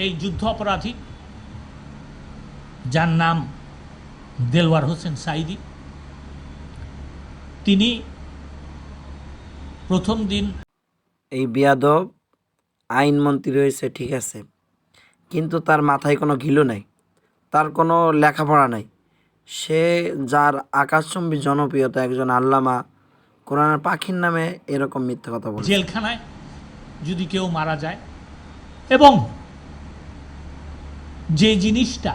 এই যুদ্ধ অপরাধী যার নাম দেলওয়ার হোসেন সাইদি, তিনি প্রথম দিন এই বেয়াদব আইনমন্ত্রী হয়েছে ঠিক আছে, কিন্তু তার মাথায় কোনো ঘিলু নাই, তার কোনো লেখাপড়া নাই। সে যার আকাশচুম্বী জনপ্রিয়তা, একজন আল্লামা, কোরআনের পাখির নামে এরকম মিথ্যা কথা বলে। জেলখানায় যদি কেউ মারা যায়, এবং যে জিনিসটা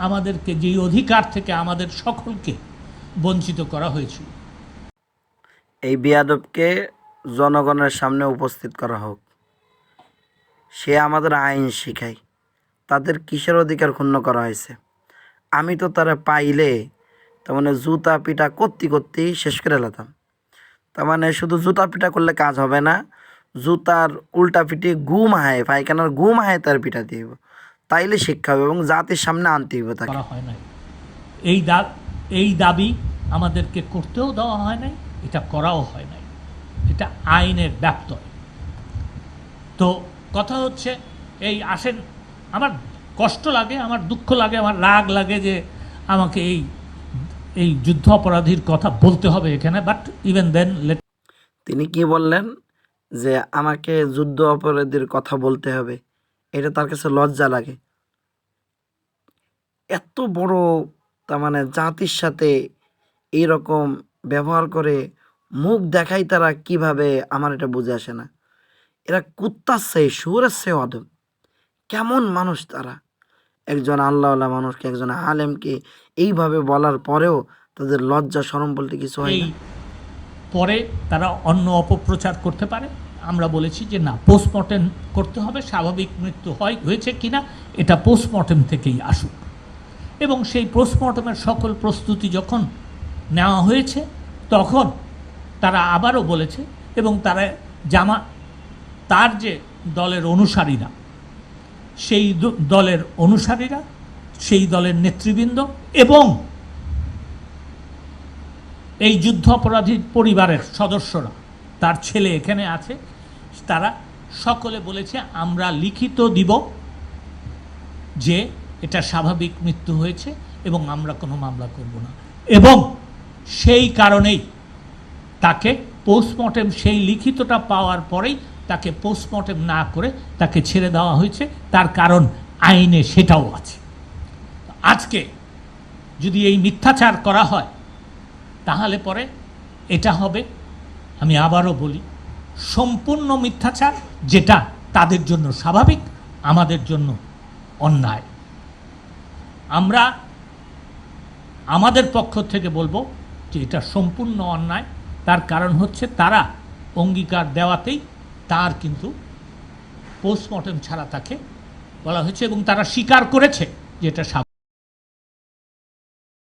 আমাদেরকে, যেই অধিকার থেকে আমাদের সকলকে বঞ্চিত করা হয়েছিল, এই বেয়াদবকে জনগণের সামনে উপস্থিত করা হোক। সে আমাদের আইন শিখায়, তাদের কিসের অধিকার ক্ষুণ্ণ করা হয়েছে। আমি তো তারা পাইলে তার মানে জুতা পিটা করতেই শেষ করে এলাম। তার মানে শুধু জুতা পিটা করলে কাজ হবে না, জুতার উল্টা পিটি গুম হায়, পায়খানার গুম হায় তার পিটা দিব, তাইলে শিক্ষা হবে এবং জাতির সামনে আনতে হবে তাকে। করা হয় নাই। এই দাবি আমাদেরকে করতেও দেওয়া হয় নাই, এটা করাও হয় নাই, এটা আইনের ব্যত্যয়। তো কথা হচ্ছে এই আসেন, আমার কষ্ট লাগে, আমার দুঃখ লাগে, আমার রাগ লাগে যে আমাকে এই যুদ্ধ অপরাধীর কথা বলতে হবে এখানে, বাট ইভেন দেন তিনি কি বললেন যে আমাকে যুদ্ধ অপরাধীর কথা বলতে হবে, এটা তার কাছে লজ্জা লাগে। এত বড় তার মানে জাতির সাথে এইরকম ব্যবহার করে মুখ দেখাই তারা কিভাবে, আমার এটা বুঝে আসে না। এরা কুত্তার চেয়ে, শুয়োরের চেয়ে অধম। কেমন মানুষ তারা! একজন আল্লাহওয়ালা মানুষকে, একজন আলেমকে এইভাবে বলার পরেও তাদের লজ্জা শরম বলতে কিছু হয় এই না। পরে তারা অন্য অপপ্রচার করতে পারে। আমরা বলেছি যে না, পোস্টমর্টেম করতে হবে, স্বাভাবিক মৃত্যু হয়েছে কিনা এটা পোস্টমর্টেম থেকেই আসুক। এবং সেই পোস্টমর্টমের সকল প্রস্তুতি যখন নেওয়া হয়েছে, তখন তারা আবারও বলেছে, এবং তার যে দলের অনুসারীরা, সেই দলের অনুসারীরা, সেই দলের নেতৃবৃন্দ এবং এই যুদ্ধ অপরাধীর পরিবারের সদস্যরা, তার ছেলে এখানে আছে, তারা সকলে বলেছে আমরা লিখিত দিব যে এটা স্বাভাবিক মৃত্যু হয়েছে এবং আমরা কোনো মামলা করব না। এবং সেই কারণেই তাকে পোস্টমর্টেম, সেই লিখিতটা পাওয়ার পরেই তাকে পোস্টমর্টেম না করে তাকে ছেড়ে দেওয়া হয়েছে। তার কারণ আইনে সেটাও আছে। আজকে যদি এই মিথ্যাচার করা হয়, তাহলে পরে এটা হবে, আমি আবারও বলি, সম্পূর্ণ মিথ্যাচার, যেটা তাদের জন্য স্বাভাবিক, আমাদের জন্য অন্যায়। আমরা আমাদের পক্ষ থেকে বলবো যে এটা সম্পূর্ণ অন্যায়। তার কারণ হচ্ছে তারা অঙ্গীকার দেওয়াতেই তার কিন্তু পোস্টমর্টেম ছাড়া তাকে বলা হয়েছে, এবং তারা স্বীকার করেছে যে এটা